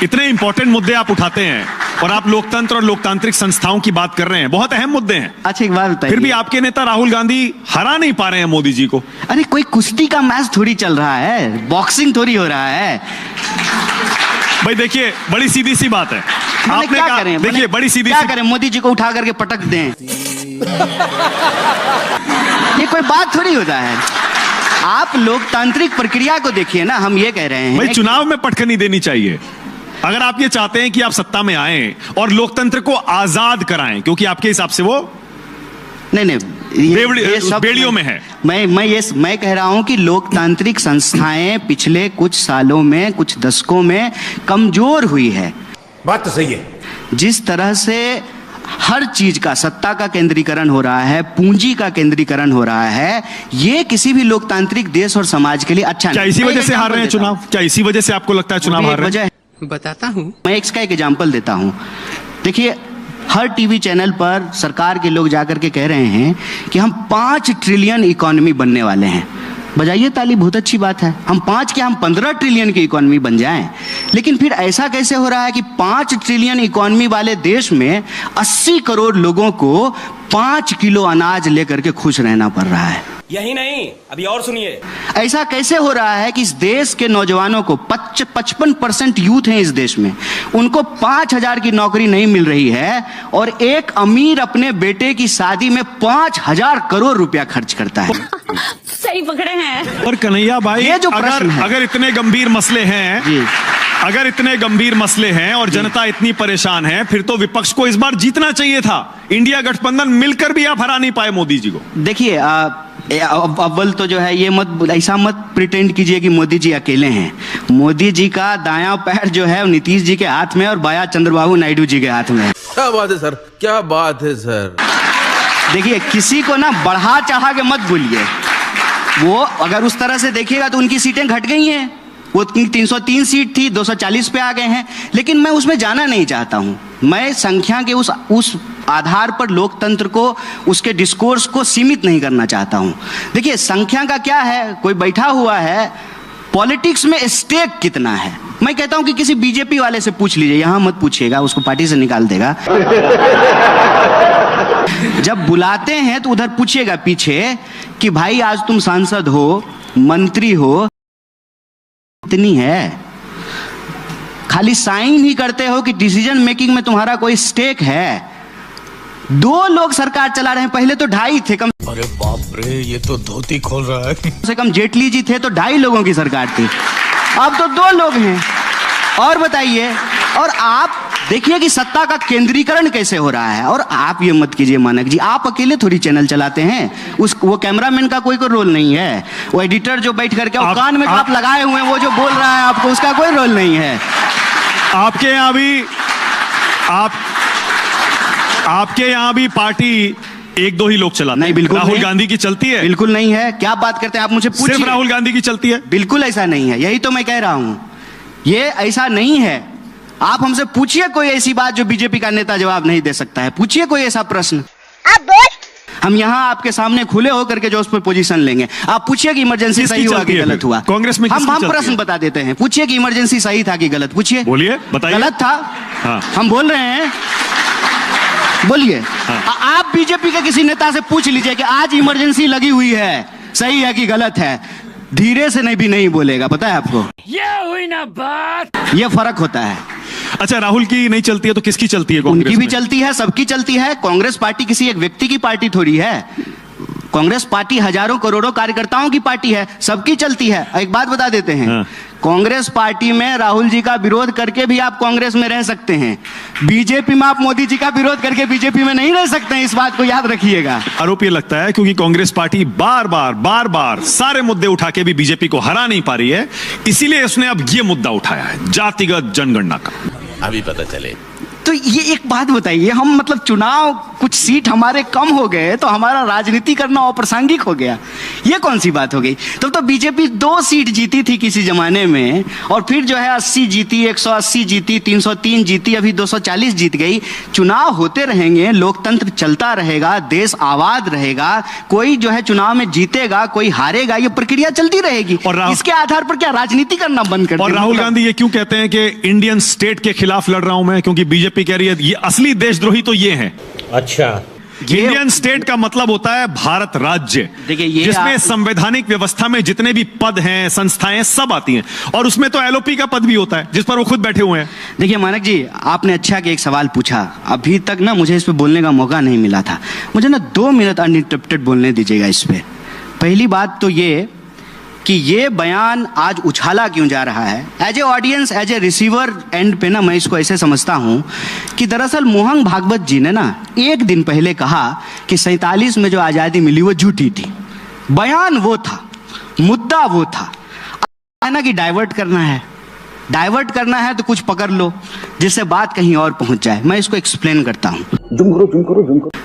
इतने इंपॉर्टेंट मुद्दे आप उठाते हैं और आप लोकतंत्र और लोकतांत्रिक संस्थाओं की बात कर रहे हैं, बहुत अहम मुद्दे हैं। अच्छा एक बात बताइए, फिर भी आपके नेता राहुल गांधी हरा नहीं पा रहे हैं मोदी जी को। अरे कोई कुश्ती का मैच थोड़ी चल रहा है, बॉक्सिंग थोड़ी हो रहा है। भाई देखिए, बड़ी सीधी सी बात है। आपने क्या कहा, करें, देखिए बड़ी सीधी क्या सी करें, मोदी जी को उठा करके पटक दें? ये कोई बात थोड़ी होता है। आप लोकतांत्रिक प्रक्रिया को देखिए ना, हम ये कह रहे हैं भाई चुनाव में पटखनी देनी चाहिए। अगर आप ये चाहते हैं कि आप सत्ता में आए और लोकतंत्र को आजाद कराएं, क्योंकि आपके हिसाब से वो नहीं ये सब बेड़ियों में है। मैं कह रहा हूं कि लोकतांत्रिक संस्थाएं पिछले कुछ सालों में, कुछ दशकों में कमजोर हुई है। बात तो सही है। जिस तरह से हर चीज का सत्ता का केंद्रीकरण हो रहा है, पूंजी का केंद्रीकरण हो रहा है, ये किसी भी लोकतांत्रिक देश और समाज के लिए अच्छा नहीं। क्या इसी वजह से हार रहे हैं चुनाव? क्या इसी वजह से आपको लगता है चुनाव हार रहे हैं? बताता हूं, मैं इसका एक एग्जाम्पल देता हूं। देखिए, हर टीवी चैनल पर सरकार के लोग जाकर के कह रहे हैं कि हम 5 ट्रिलियन इकोनॉमी बनने वाले हैं। बजाइए ताली, बहुत अच्छी बात है। हम 5 क्या, हम 15 ट्रिलियन की इकोनॉमी बन जाएं। लेकिन फिर ऐसा कैसे हो रहा है कि 5 ट्रिलियन इकोनॉमी वाले देश में 80 करोड़ लोगों को 5 किलो अनाज लेकर के खुश रहना पड़ रहा है? यही नहीं, अभी और सुनिए। ऐसा कैसे हो रहा है कि इस देश के नौजवानों को 55% यूथ हैं इस देश में, उनको 5,000 की नौकरी नहीं मिल रही है और एक अमीर अपने बेटे की शादी में 5,000 करोड़ रुपया खर्च करता है? सही पकड़े हैं। और कन्हैया भाई, ये जो प्रश्न है, अगर इतने गंभीर मसले हैं जी, अगर इतने गंभीर मसले हैं और जनता इतनी परेशान है, फिर तो विपक्ष को इस बार जीतना चाहिए था। इंडिया गठबंधन मिलकर भी आप हरा नहीं पाए मोदी जी को। देखिए, अव्वल तो जो है, ये ऐसा मत प्रिटेंड कीजिए कि मोदी जी अकेले हैं। मोदी जी का दायां पैर जो है नीतीश जी के हाथ में और बायां चंद्रबाबू नायडू जी के हाथ में। क्या बात है सर, क्या बात है सर। देखिए, किसी को ना बढ़ा चढ़ा के मत बोलिए। वो अगर उस तरह से देखिएगा तो उनकी सीटें घट गई हैं। वो 303 सीट थी, 240 पे आ गए हैं। लेकिन मैं उसमें जाना नहीं चाहता हूं। मैं संख्या के उस आधार पर लोकतंत्र को, उसके डिस्कोर्स को सीमित नहीं करना चाहता हूं। देखिए, संख्या का क्या है, कोई बैठा हुआ है, पॉलिटिक्स में स्टेक कितना है। मैं कहता हूं कि किसी बीजेपी वाले से पूछ लीजिए, यहां मत पूछिएगा, उसको पार्टी से निकाल देगा। जब बुलाते हैं तो उधर पूछिएगा पीछे कि भाई आज तुम सांसद हो, मंत्री हो, इतनी है। खाली साइन ही करते हो कि डिसीजन मेकिंग में तुम्हारा कोई स्टेक है। 2 लोग सरकार चला रहे हैं, पहले तो 2.5 थे। कम, अरे बाप रे, ये तो धोती खोल रहा है। कम से कम जेटली जी थे तो 2.5 लोगों की सरकार थी। अब तो 2 लोग हैं। और बताइए, और आप देखिए कि सत्ता का केंद्रीकरण कैसे हो रहा है। और आप ये मत कीजिए मानक जी, आप अकेले थोड़ी चैनल चलाते हैं। वो कैमरामैन का कोई रोल नहीं है। वो एडिटर जो बैठ करके कान में आप लगाए हुए हैं, वो जो बोल रहा है आपको, उसका कोई रोल नहीं है। आपके यहाँ भी पार्टी 1-2 ही लोग चलाते नहीं, हैं। बिल्कुल राहुल नहीं। गांधी की चलती है? बिल्कुल नहीं है। क्या बात करते हैं आप, मुझे पूछिए। सिर्फ राहुल गांधी की चलती है? बिल्कुल ऐसा नहीं है, यही तो मैं कह रहा हूं। ये ऐसा नहीं है। आप हमसे पूछिए कोई ऐसी बात जो बीजेपी का नेता जवाब नहीं दे सकता है। पूछिए कोई ऐसा प्रश्न। हम यहाँ आपके सामने खुले होकर के जो उस पर पोजीशन लेंगे। आप पूछिए कि इमरजेंसी सही हुआ कि गलत हुआ। कांग्रेस में हम प्रश्न बता देते हैं। पूछिए कि इमरजेंसी सही था कि गलत। पूछिए, बोलिए, बताइए। गलत था। हाँ। हम बोल रहे हैं, बोलिए। हाँ। आप बीजेपी के किसी नेता से पूछ लीजिए कि आज इमरजेंसी लगी हुई है, सही है कि गलत है। धीरे से नहीं बोलेगा, पता है आपको। ये हुई ना बात। ये फर्क होता है। अच्छा, राहुल की नहीं चलती है तो किसकी चलती है? उनकी भी चलती है, सबकी चलती है। कांग्रेस पार्टी किसी एक व्यक्ति की पार्टी थोड़ी है। कांग्रेस पार्टी हजारों करोड़ों कार्यकर्ताओं की पार्टी है, सबकी चलती है। एक बात बता देते हैं, हाँ। कांग्रेस पार्टी में राहुल जी का विरोध करके भी आप कांग्रेस में रह सकते हैं। बीजेपी में आप मोदी जी का विरोध करके बीजेपी में नहीं रह सकते हैं, इस बात को याद रखिएगा। आरोप ये लगता है क्योंकि कांग्रेस पार्टी बार बार सारे मुद्दे उठा के भी बीजेपी को हरा नहीं पा रही है, इसीलिए उसने अब ये मुद्दा उठाया है, जातिगत जनगणना का। अभी पता चले। तो ये एक बात बताइए, हम मतलब चुनाव कुछ सीट हमारे कम हो गए तो हमारा राजनीति करना अप्रासंगिक हो गया। ये कौन सी बात हो गई? तब तो बीजेपी 2 सीट जीती थी किसी जमाने में, और फिर जो है 80 जीती, 180 जीती, 303 जीती, अभी 240 जीत गई। चुनाव होते रहेंगे, लोकतंत्र चलता रहेगा, देश आबाद रहेगा, कोई जो है चुनाव में जीतेगा, कोई हारेगा, ये प्रक्रिया चलती रहेगी। और इसके आधार पर क्या राजनीति करना बंद कर और दें? राहुल गांधी ये क्यों कहते हैं कि इंडियन स्टेट के खिलाफ लड़ रहा हूं मैं? क्योंकि बीजेपी कह रही है ये असली देशद्रोही तो ये है। अच्छा, इंडियन स्टेट का मतलब होता है भारत राज्य, देखिए ये जिसमें संवैधानिक व्यवस्था में जितने भी पद हैं, संस्थाएं सब आती हैं, और उसमें तो एलओपी का पद भी होता है जिस पर वो खुद बैठे हुए हैं। देखिए मानक जी, आपने अच्छा कि एक सवाल पूछा। अभी तक ना मुझे इस पे बोलने का मौका नहीं मिला था। मुझे ना 2 मिनट अनइंटरप्टेड बोलने दीजिएगा इस पे। पहली बात तो ये कि ये बयान आज उछाला क्यों जा रहा है। As a audience, as a receiver end पे ना मैं इसको ऐसे समझता हूं कि दरअसल मोहन भागवत जी ने ना 1 दिन पहले कहा कि 47 में जो आज़ादी मिली वो झूठी थी। बयान वो था, मुद्दा वो था। है ना कि डाइवर्ट करना है तो कुछ पकड़ लो जिससे बात कहीं और पहुंच जाए। मैं इसको एक्सप्लेन करता हूं।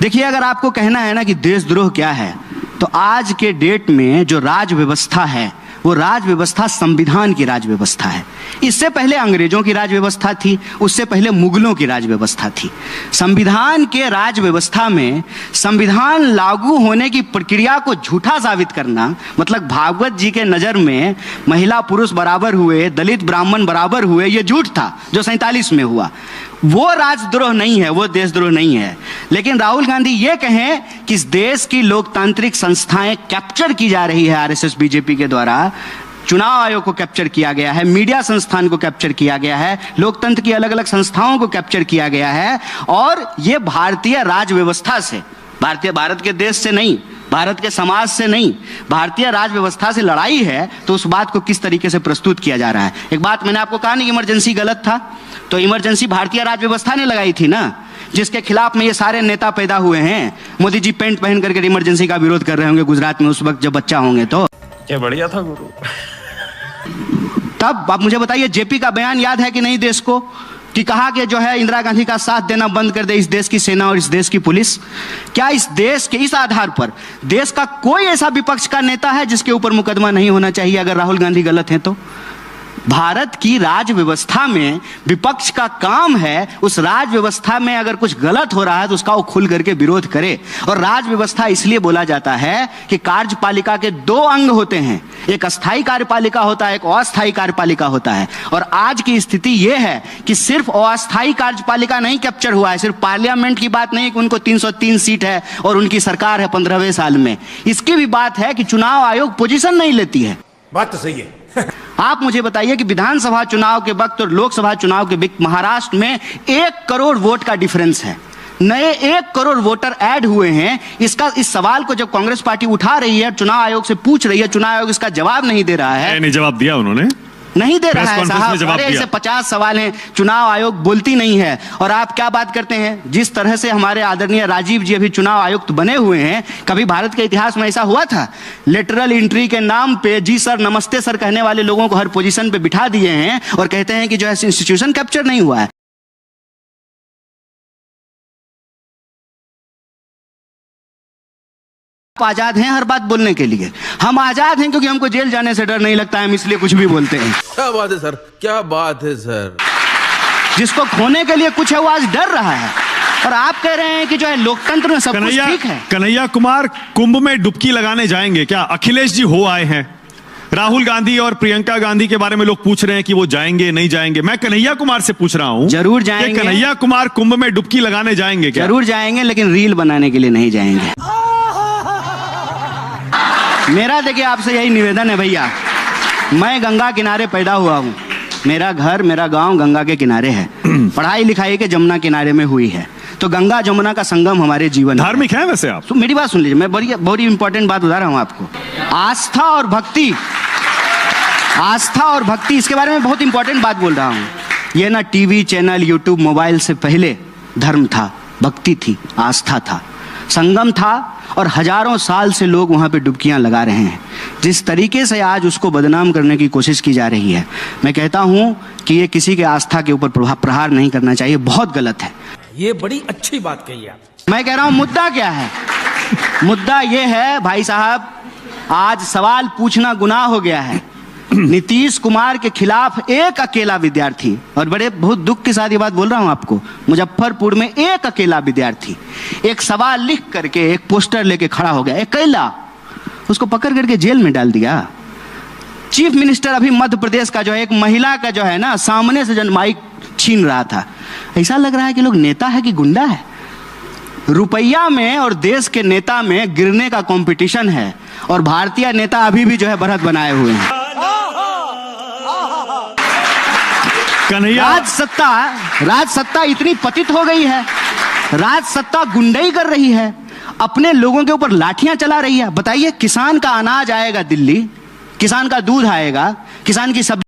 देखिए, अगर आपको कहना है ना कि देशद्रोह क्या है, तो आज के डेट में जो राज व्यवस्था है वो राज व्यवस्था संविधान की राज व्यवस्था है। इससे पहले अंग्रेजों की राज व्यवस्था थी, उससे पहले मुगलों की राज व्यवस्था थी। संविधान के राज व्यवस्था में संविधान लागू होने की प्रक्रिया को झूठा साबित करना, मतलब भागवत जी के नजर में महिला पुरुष बराबर हुए, दलित ब्राह्मण बराबर हुए, ये झूठ था जो 47 में हुआ। वो राजद्रोह नहीं है, वो देशद्रोह नहीं है। लेकिन राहुल गांधी ये कहें कि इस देश की लोकतांत्रिक संस्थाएं कैप्चर की जा रही है आरएसएस बीजेपी के द्वारा, चुनाव आयोग को कैप्चर किया गया है, मीडिया संस्थान को कैप्चर किया गया है, लोकतंत्र की अलग अलग संस्थाओं को कैप्चर किया गया है, और ये भारतीय राज व्यवस्था से, भारत के देश से नहीं, भारत के समाज से नहीं, भारतीय राज व्यवस्था से लड़ाई है। तो उस बात को किस तरीके से प्रस्तुत किया जा रहा है। एक बात मैंने आपको कहा नहीं, इमरजेंसी गलत था, तो इमरजेंसी भारतीय राज व्यवस्था ने लगाई थी ना, जिसके खिलाफ में ये सारे नेता पैदा हुए हैं। मोदी जी पेंट पहन करके इमरजेंसी का विरोध कर रहे होंगे गुजरात में उस वक्त जब बच्चा होंगे तो। क्या बढ़िया था गुरु। तब आप मुझे बताइए, जेपी का बयान याद है कि नहीं देश को, कि कहा कि जो है इंदिरा गांधी का साथ देना बंद कर दे इस देश की सेना और इस देश की पुलिस। क्या इस देश के इस आधार पर देश का कोई ऐसा विपक्ष का नेता है जिसके ऊपर मुकदमा नहीं होना चाहिए अगर राहुल गांधी गलत हैं तो? भारत की राज व्यवस्था में विपक्ष का काम है उस राज व्यवस्था में अगर कुछ गलत हो रहा है तो उसका वो खुल करके विरोध करे। और राज व्यवस्था इसलिए बोला जाता है कि कार्यपालिका के 2 अंग होते हैं, एक अस्थायी कार्यपालिका होता है, एक अस्थायी कार्यपालिका होता है। और आज की स्थिति यह है कि सिर्फ अस्थायी कार्यपालिका नहीं कैप्चर हुआ है, सिर्फ पार्लियामेंट की बात नहीं कि उनको 303 सीट है और उनकी सरकार है 15वें साल में, इसकी भी बात है कि चुनाव आयोग पोजीशन नहीं लेती है। बात तो सही है। आप मुझे बताइए कि विधानसभा चुनाव के वक्त और लोकसभा चुनाव के वक्त महाराष्ट्र में 1 करोड़ वोट का डिफरेंस है, नए 1 करोड़ वोटर ऐड हुए हैं। इस सवाल को जब कांग्रेस पार्टी उठा रही है, चुनाव आयोग से पूछ रही है, चुनाव आयोग इसका जवाब नहीं दे रहा है। नहीं जवाब दिया उन्होंने, नहीं दे रहा है साहब। अरे ऐसे 50 सवाल हैं, चुनाव आयोग बोलती नहीं है। और आप क्या बात करते हैं, जिस तरह से हमारे आदरणीय राजीव जी अभी चुनाव आयुक्त बने हुए हैं, कभी भारत के इतिहास में ऐसा हुआ था? लेटरल एंट्री के नाम पे जी सर नमस्ते सर कहने वाले लोगों को हर पोजीशन पे बिठा दिए हैं और कहते हैं कि जो है इंस्टीट्यूशन कैप्चर नहीं हुआ है। आजाद हैं हर बात बोलने के लिए। हम आजाद हैं क्योंकि हमको जेल जाने से डर नहीं लगता है, हम इसलिए कुछ भी बोलते हैं। क्या बात है सर, क्या बात है सर। जिसको खोने के लिए कुछ है वो आज डर रहा है, और आप कह रहे हैं कि जो है लोकतंत्र में सब कुछ ठीक है। कन्हैया कुमार कुंभ में डुबकी लगाने जाएंगे क्या? अखिलेश जी हो आए हैं, राहुल गांधी और प्रियंका गांधी के बारे में लोग पूछ रहे हैं कि वो जाएंगे नहीं जाएंगे। मैं कन्हैया कुमार से पूछ रहा हूं, जरूर जाएंगे। कन्हैया कुमार कुंभ में डुबकी लगाने जाएंगे क्या? जरूर जाएंगे, लेकिन रील बनाने के लिए नहीं जाएंगे। मेरा देखिए आपसे यही निवेदन है भैया, मैं गंगा किनारे पैदा हुआ हूँ, मेरा घर मेरा गांव गंगा के किनारे है, पढ़ाई लिखाई के जमुना किनारे में हुई है, तो गंगा जमुना का संगम हमारे जीवन धार्मिक है वैसे आप? तो मेरी बात सुन लीजिए, मैं बड़ी इंपॉर्टेंट बात बता रहा हूँ आपको। आस्था और भक्ति इसके बारे में बहुत इंपॉर्टेंट बात बोल रहा हूँ। ये ना टीवी चैनल यूट्यूब मोबाइल से पहले धर्म था, भक्ति थी, आस्था था, संगम था, और हजारों साल से लोग वहां पे डुबकियां लगा रहे हैं। जिस तरीके से आज उसको बदनाम करने की कोशिश की जा रही है, मैं कहता हूं कि ये किसी के आस्था के ऊपर प्रहार नहीं करना चाहिए, बहुत गलत है। ये बड़ी अच्छी बात कही आप। मैं कह रहा हूं मुद्दा क्या है? मुद्दा यह है भाई साहब, आज सवाल पूछना गुनाह हो गया है। नीतीश कुमार के खिलाफ एक अकेला विद्यार्थी, और बड़े बहुत दुख के साथ ये बात बोल रहा हूं आपको, मुजफ्फरपुर में एक अकेला विद्यार्थी एक सवाल लिख करके एक पोस्टर लेके खड़ा हो गया, अकेला, उसको पकड़ करके जेल में डाल दिया। चीफ मिनिस्टर अभी मध्य प्रदेश का जो है, एक महिला का जो है ना, सामने से जन माइक छीन रहा था। ऐसा लग रहा है कि लोग नेता है कि गुंडा है। रुपया में और देश के नेता में गिरने का कंपटीशन है, और भारतीय नेता अभी भी जो है बढ़त बनाए हुए हैं। कन्हैया, राज सत्ता इतनी पतित हो गई है, राज सत्ता गुंडई कर रही है, अपने लोगों के ऊपर लाठियां चला रही है। बताइए, किसान का अनाज आएगा दिल्ली, किसान का दूध आएगा, किसान की सब्जी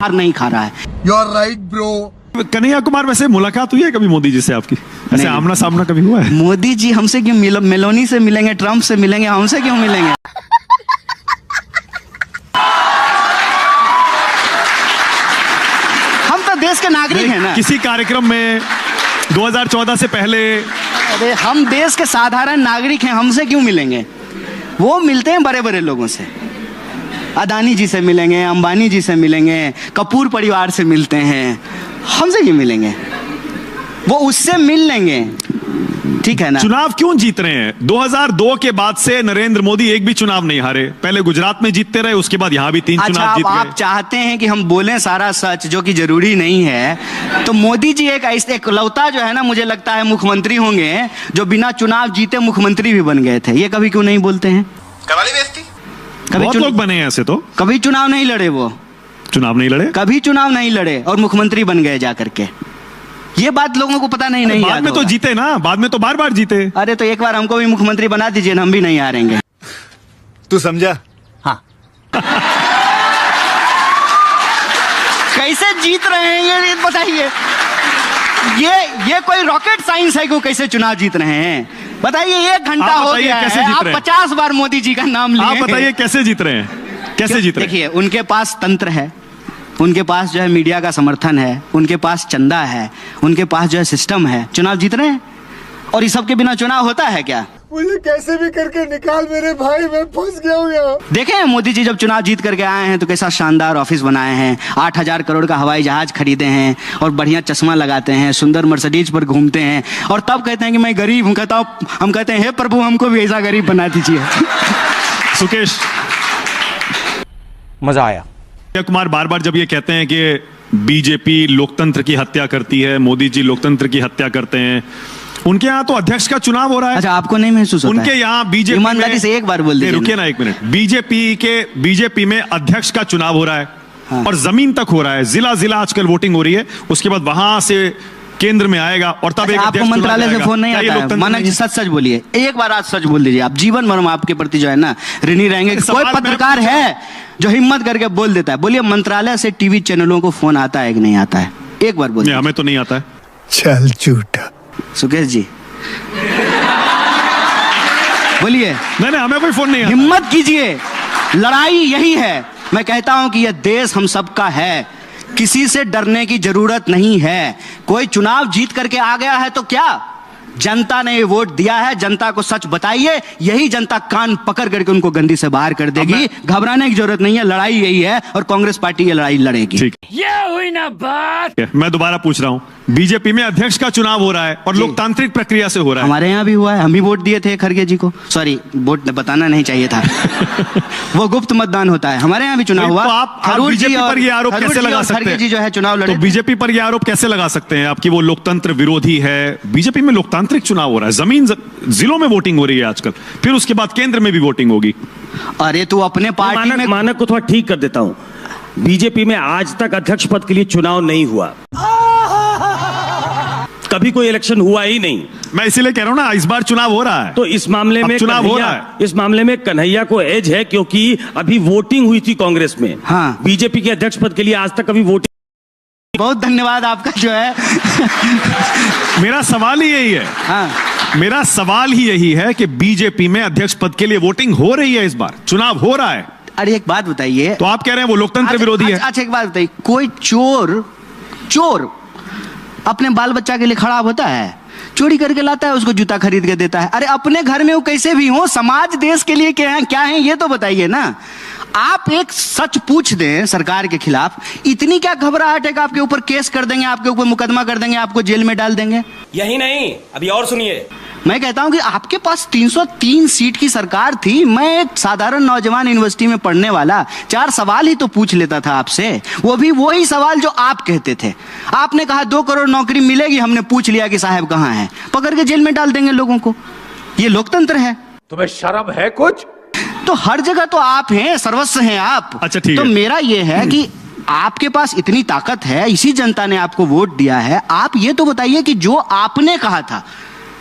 नहीं खा रहा है। You are right bro. Kanhaiya Kumar, वैसे मुलाकात हुई है कभी मोदी जी से आपकी? ऐसे नहीं। आमना सामना कभी हुआ है? मोदी जी हमसे क्यों मेलोनी से मिलेंगे, ट्रंप से मिलेंगे, हमसे क्यों मिलेंगे? हम तो देश के नागरिक हैं ना। किसी कार्यक्रम में 2014 से पहले? अरे हम देश के साधारण नागरिक हैं, हमसे क्यों मिलेंगे? वो मिलते हैं बड़े बड़े लोगों से, अदानी जी से मिलेंगे, अंबानी जी से मिलेंगे, कपूर परिवार से मिलते हैं, हमसे क्यों मिलेंगे? वो उससे मिल लेंगे, ठीक है ना। चुनाव क्यों जीत रहे हैं? 2002 के बाद से नरेंद्र मोदी एक भी चुनाव नहीं हारे। पहले गुजरात में जीतते रहे, उसके बाद यहां भी 3 चुनाव जीत गए। आप चाहते हैं कि हम बोलें सारा सच, जो कि जरूरी नहीं है, तो मोदी जी एक ऐसे इकलौता जो है ना, मुझे लगता है मुख्यमंत्री होंगे जो बिना चुनाव जीते मुख्यमंत्री भी बन गए थे। ये कभी क्यों नहीं बोलते हैं? करवाली बेइज्जती। बहुत लोग बने हैं ऐसे, तो कभी चुनाव नहीं लड़े, वो चुनाव नहीं लड़े, कभी चुनाव नहीं लड़े और मुख्यमंत्री बन गए जाकर के। ये बात लोगों को पता नहीं बाद याद में तो होगा। जीते ना, बाद में तो बार बार जीते। अरे तो एक बार हमको भी मुख्यमंत्री बना दीजिए ना, हम भी नहीं हारेंगे। तू समझा? हाँ। कैसे जीत रहे हैं ये बताइए? ये कोई रॉकेट साइंस है कि वो कैसे चुनाव जीत रहे हैं? बताइए, 1 घंटा हो गया है, आप 50 बार मोदी जी का नाम लिए। आप बताइए कैसे जीत रहे हैं? कैसे जीत रहे हैं? देखिए, उनके पास तंत्र है, उनके पास जो है मीडिया का समर्थन है, उनके पास चंदा है, उनके पास जो है सिस्टम है, चुनाव जीत रहे हैं। और इस सब के बिना चुनाव होता है क्या? मुझे कैसे भी करके निकाल मेरे भाई, मैं फंस गया हूँ यहाँ। देखे हैं मोदी जी जब चुनाव जीत करके आए हैं तो कैसा शानदार ऑफिस बनाए हैं, 8,000 करोड़ का हवाई जहाज खरीदे हैं, और बढ़िया चश्मा लगाते हैं, सुंदर मर्सिडीज पर घूमते हैं, और तब कहते हैं कि मैं गरीब हूँ। हम कहते हैं, हे प्रभु, हमको भी ऐसा गरीब बना दीजिए। सुकेश, मजा आया। कन्हैया कुमार बार बार जब ये कहते हैं कि बीजेपी लोकतंत्र की हत्या करती है, मोदी जी लोकतंत्र की हत्या करते हैं, उनके यहाँ तो अध्यक्ष का चुनाव हो रहा है। अच्छा, आपको नहीं महसूस होता? उनके यहाँ बीजेपी, ईमानदारी से एक बार बोल दीजिए। रुकिए ना 1 मिनट। बीजेपी में अध्यक्ष का चुनाव हो रहा है, हाँ। और जमीन तक हो रहा है, जिला जिला आजकल वोटिंग हो रही है, उसके बाद वहां से केंद्र में आएगा, और तब एक आपको अध्यक्ष चुना मंत्रालय से जाएगा। फोन नहीं क्या ये आता है? लोकतंत्र मानक नहीं जी, है? सच बोलिए, एक बार आज सच बोल दीजिए। आप जीवन भर हम आपके प्रति जो है ना ऋणी रहेंगे। कोई सवाल पत्रकार मैं है जो हिम्मत करके बोल देता है? बोलिए, मंत्रालय से टीवी चैनलों को फोन आता है कि नहीं आता है? एक बार बोलिए। हमें तो नहीं आता है। चल झूठा। सुकेश जी बोलिए। नहीं, हमें कोई फोन नहीं आता। हिम्मत कीजिए, लड़ाई यही है। मैं कहता हूं कि यह देश हम सबका है, किसी से डरने की जरूरत नहीं है। कोई चुनाव जीत करके आ गया है तो क्या, जनता ने ये वोट दिया है, जनता को सच बताइए, यही जनता कान पकड़ करके उनको गंदी से बाहर कर देगी। घबराने की जरूरत नहीं है, लड़ाई यही है, और कांग्रेस पार्टी ये लड़ाई लड़ेगी। ठीक, ये हुई ना बात। मैं दोबारा पूछ रहा हूं, बीजेपी में अध्यक्ष का चुनाव हो रहा है और लोकतांत्रिक प्रक्रिया से हो रहा है। हमारे यहाँ भी हुआ है, हम भी वोट दिए थे खड़गे जी को। सॉरी, वोट बताना नहीं चाहिए था। वो गुप्त मतदान होता है, हमारे यहाँ भी चुनाव हुआ। तो आप बीजेपी पर ये आरोप कैसे लगा सकते हैं? जी जो है चुनाव लड़े। तो बीजेपी पर ये आरोप कैसे लगा सकते हैं आपकी वो लोकतंत्र विरोधी है? बीजेपी में लोकतांत्रिक चुनाव हो रहा है, जिलों में वोटिंग हो रही है आजकल, फिर उसके बाद केंद्र में भी वोटिंग होगी। अरे तू अपने पार्टी में मानक को थोड़ा ठीक कर देता हूं। बीजेपी में आज तक अध्यक्ष पद के लिए चुनाव नहीं हुआ, कभी कोई इलेक्शन हुआ ही नहीं। मैं इसीलिए कह रहा हूं ना, इस बार चुनाव हो रहा है। तो इस मामले में चुनाव हो रहा है। इस मामले में कन्हैया को एज है, क्योंकि अभी वोटिंग हुई थी कांग्रेस में। हाँ। बीजेपी के अध्यक्ष पद के लिए आज तक कभी वोटिंग। बहुत धन्यवाद आपका जो है। मेरा सवाल ही यही है। हाँ। मेरा सवाल ही यही है कि बीजेपी में अध्यक्ष पद के लिए वोटिंग हो रही है, इस बार चुनाव हो रहा है। अरे एक बात बताइए, तो आप कह रहे हैं वो लोकतंत्र विरोधी है? अच्छा एक बात बताइए, कोई चोर अपने बाल बच्चा के लिए खड़ा होता है? चोरी करके लाता है, उसको जूता खरीद के देता है। अरे अपने घर में वो कैसे भी हो, समाज देश के लिए क्या है ये तो बताइए ना। आप एक सच पूछ दें सरकार के खिलाफ, इतनी क्या घबराहट है कि आपके ऊपर केस कर देंगे, आपके ऊपर मुकदमा कर देंगे, आपको जेल में डाल देंगे? यही नहीं, अभी और सुनिए। मैं कहता हूं कि आपके पास 303 सीट की सरकार थी। मैं एक साधारण नौजवान यूनिवर्सिटी में पढ़ने वाला 4 सवाल ही तो पूछ लेता था आपसे, वो भी वही सवाल जो आप कहते थे। आपने कहा 2 करोड़ नौकरी मिलेगी, हमने पूछ लिया कि साहब कहां है, पकड़ के जेल में डाल देंगे लोगों को। ये लोकतंत्र है? तुम्हें शर्म है कुछ? तो हर जगह तो आप हैं, सर्वस्व हैं आप। अच्छा, ठीक तो है। मेरा ये है कि आपके पास इतनी ताकत है, इसी जनता ने आपको वोट दिया है, आप ये तो बताइए कि जो आपने कहा था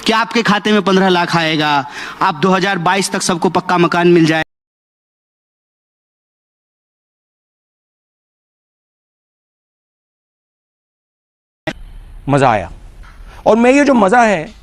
कि आपके खाते में 15 लाख आएगा, आप 2022 तक सबको पक्का मकान मिल जाए, मजा आया। और मैं ये जो मजा है